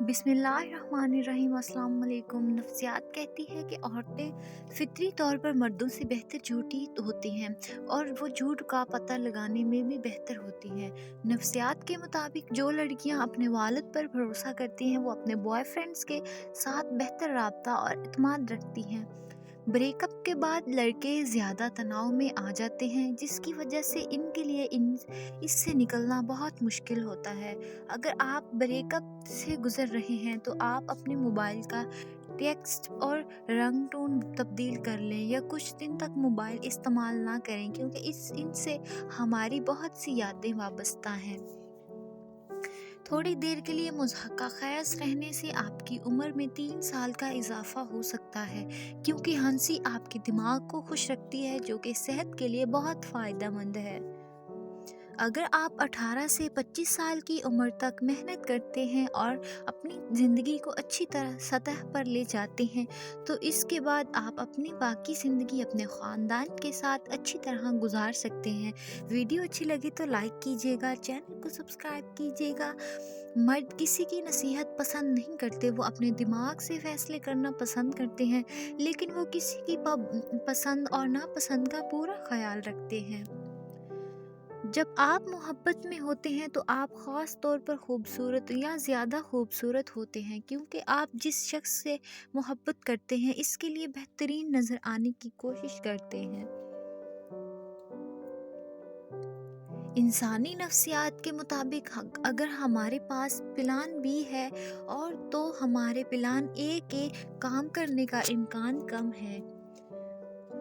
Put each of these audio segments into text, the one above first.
बिस्मिल्लाहिर्रहमानिर्रहीम। अस्सलाम वालेकुम। नफ्सियात कहती है कि औरतें फितरी तौर पर मर्दों से बेहतर झूठी होती हैं और वो झूठ का पता लगाने में भी बेहतर होती हैं। नफ्सियात के मुताबिक जो लड़कियां अपने वालिद पर भरोसा करती हैं वो अपने बॉयफ्रेंड्स के साथ बेहतर राब्ता और इत्मीनान रखती हैं। ब्रेकअप के बाद लड़के ज़्यादा तनाव में आ जाते हैं जिसकी वजह से इनके लिए इससे निकलना बहुत मुश्किल होता है। अगर आप ब्रेकअप से गुज़र रहे हैं तो आप अपने मोबाइल का टेक्स्ट और रंग टोन तब्दील कर लें या कुछ दिन तक मोबाइल इस्तेमाल ना करें, क्योंकि इनसे हमारी बहुत सी यादें वाबस्ता हैं। थोड़ी देर के लिए मुज़हक्का ख़ैज़ रहने से आपकी उम्र में 3 साल का इजाफ़ा हो सकता है, क्योंकि हंसी आपके दिमाग को खुश रखती है, जो कि सेहत के लिए बहुत फ़ायदेमंद है। अगर आप 18 से 25 साल की उम्र तक मेहनत करते हैं और अपनी ज़िंदगी को अच्छी तरह सतह पर ले जाते हैं, तो इसके बाद आप अपनी बाकी ज़िंदगी अपने ख़ानदान के साथ अच्छी तरह गुजार सकते हैं। वीडियो अच्छी लगी तो लाइक कीजिएगा, चैनल को सब्सक्राइब कीजिएगा। मर्द किसी की नसीहत पसंद नहीं करते, वो अपने दिमाग से फ़ैसले करना पसंद करते हैं, लेकिन वो किसी की पसंद और नापसंद का पूरा ख़याल रखते हैं। जब आप मोहब्बत में होते हैं तो आप ख़ास तौर पर खूबसूरत या ज़्यादा खूबसूरत होते हैं, क्योंकि आप जिस शख्स से मोहब्बत करते हैं इसके लिए बेहतरीन नज़र आने की कोशिश करते हैं। इंसानी नफ्सियात के मुताबिक अगर हमारे पास प्लान बी है और तो हमारे प्लान ए के काम करने का इम्कान कम है।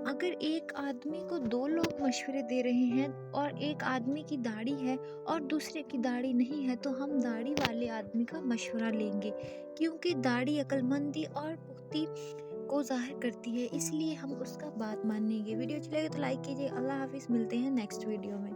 अगर एक आदमी को 2 लोग मशवरे दे रहे हैं और एक आदमी की दाढ़ी है और दूसरे की दाढ़ी नहीं है, तो हम दाढ़ी वाले आदमी का मशवरा लेंगे, क्योंकि दाढ़ी अक्लमंदी और पुख्ती को ज़ाहिर करती है, इसलिए हम उसका बात मानेंगे। वीडियो अच्छी लगे तो लाइक कीजिए। अल्लाह हाफिज़, मिलते हैं नेक्स्ट वीडियो में।